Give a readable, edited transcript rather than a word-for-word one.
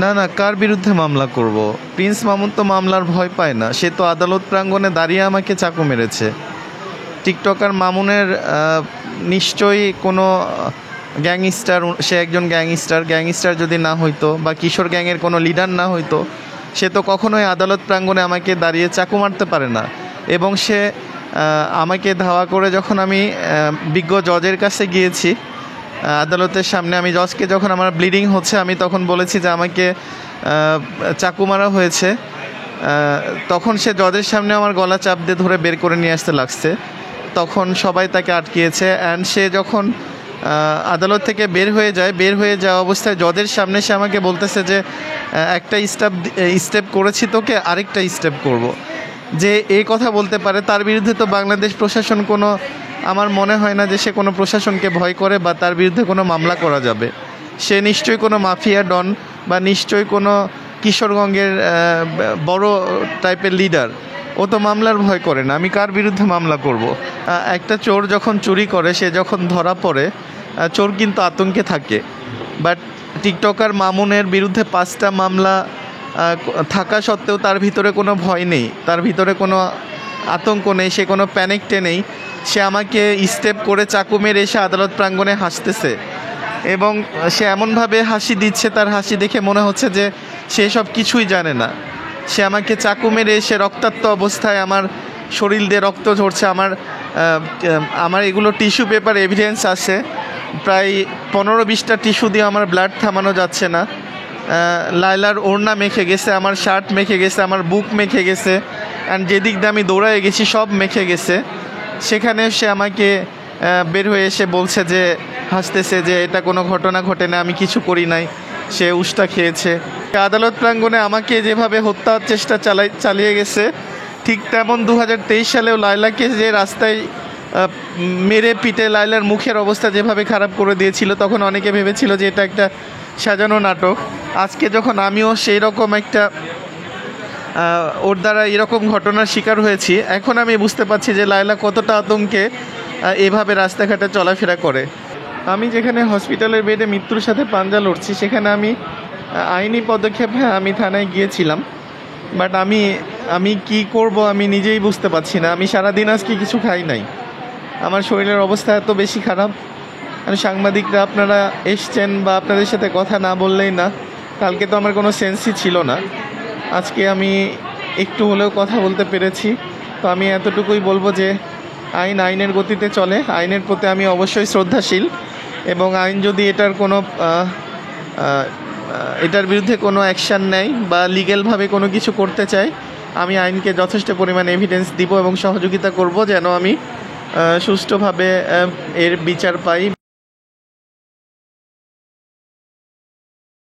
না না, কার বিরুদ্ধে মামলা করব? প্রিন্স মামুন তো মামলার ভয় পায় না, সে তো আদালত প্রাঙ্গণে দাঁড়িয়ে আমাকে চাকু মেরেছে। টিকটকার মামুনের নিশ্চয়ই কোনো গ্যাংস্টার, সে একজন গ্যাংস্টার যদি না হইতো বা কিশোর গ্যাংয়ের কোনো লিডার না হইতো, সে তো কখনোই আদালত প্রাঙ্গণে আমাকে দাঁড়িয়ে চাকু মারতে পারে না। এবং সে আমাকে ধাওয়া করে যখন আমি বিজ্ঞ জজের কাছে গিয়েছি আদালতের সামনে, আমি জজকে যখন আমার ব্লিডিং হচ্ছে আমি তখন বলেছি যে আমাকে চাকু মারা হয়েছে, তখন সে জজের সামনে আমার গলা চাপ দিয়ে ধরে বের করে নিয়ে আসতে লাগছে। তখন সবাই তাকে আটকিয়েছে। অ্যান্ড সে যখন আদালত থেকে বের হয়ে যাওয়া অবস্থায় জজের সামনে সে আমাকে বলতেছে যে একটা স্টেপ করেছি তোকে, আরেকটা স্টেপ করব। যে এই কথা বলতে পারে, তার বিরুদ্ধে তো বাংলাদেশ প্রশাসন কোনো, আমার মনে হয় না যে সে কোনো প্রশাসনকে ভয় করে বা তার বিরুদ্ধে কোনো মামলা করা যাবে। সে নিশ্চয়ই কোনো মাফিয়া ডন বা নিশ্চয়ই কোনো কিশোরগঞ্জের বড় টাইপের লিডার। ও তো মামলার ভয় করে না, আমি কার বিরুদ্ধে মামলা করব? একটা চোর যখন চুরি করে, সে যখন ধরা পড়ে, চোর কিন্তু আতঙ্কে থাকে। বাট টিকটকার মামুনের বিরুদ্ধে 5টা মামলা থাকা সত্ত্বেও তার ভিতরে কোনো ভয় নেই, তার ভিতরে কোনো আতঙ্ক নেই, সে কোনো প্যানিকটে নেই। সে আমাকে স্টেপ করে চাকু মেরে এসে আদালত প্রাঙ্গণে হাসতেছে এবং সে এমনভাবে হাসি দিচ্ছে, তার হাসি দেখে মনে হচ্ছে যে সে সব কিছুই জানে না। সে আমাকে চাকু মেরে এসে রক্তাক্ত অবস্থায়, আমার শরীর দিয়ে রক্ত ঝরছে, আমার এগুলো টিস্যু পেপার এভিডেন্স আছে, প্রায় 15-20টা টিস্যু দিয়ে আমার ব্লাড থামানো যাচ্ছে না। লায়লার ওড়না মেখে গেছে, আমার শার্ট মেখে গেছে, আমার বুক মেখে গেছে, অ্যান্ড যেদিক দিয়ে আমি দৌড়ায় গেছি সব মেখে গেছে। সেখানে সে আমাকে বের হয়ে এসে বলছে যে, হাসতেছে যে এটা কোনো ঘটনা ঘটে না, আমি কিছু করি নাই, সে উষ্টা খেয়েছে। আদালত প্রাঙ্গণে আমাকে যেভাবে হত্যার চেষ্টা চালিয়ে গেছে, ঠিক তেমন 2023 সালেও লায়লাকে যে রাস্তায় মেরে পিটে লায়লার মুখের অবস্থা যেভাবে খারাপ করে দিয়েছিল, তখন অনেকে ভেবেছিল যে এটা একটা সাজানো নাটক। আজকে যখন আমিও সেই রকম একটা ওর দ্বারা এরকম ঘটনার শিকার হয়েছি, এখন আমি বুঝতে পারছি যে লায়লা কতটা আতঙ্কে এভাবে রাস্তাঘাটে চলাফেরা করে। আমি যেখানে হসপিটালের বেডে মৃত্যুর সাথে পাঞ্জা লড়ছি, সেখানে আমি আইনি পদক্ষেপে আমি থানায় গিয়েছিলাম। বাট আমি কি করব আমি নিজেই বুঝতে পারছি না। আমি সারাদিন আজকে কিছু খাই নাই, আমার শরীরের অবস্থা এত বেশি খারাপ। আর সাংবাদিকরা আপনারা এসছেন বা আপনাদের সাথে কথা না বললেই না। কালকে তো আমার কোনো সেন্সই ছিল না, আজকে আমি একটু হলেও কথা বলতে পেরেছি। তো আমি এতটুকুই বলবো যে আইনের গতিতে চলে, আইনের প্রতি আমি অবশ্যই শ্রদ্ধাশীল, এবং আইন যদি এটার বিরুদ্ধে কোনো অ্যাকশান নেয় বা লিগ্যালভাবে কোনো কিছু করতে চায়, আমি আইনকে যথেষ্ট পরিমাণে এভিডেন্স দিব এবং সহযোগিতা করব যেন আমি সুষ্ঠুভাবে এর বিচার পাই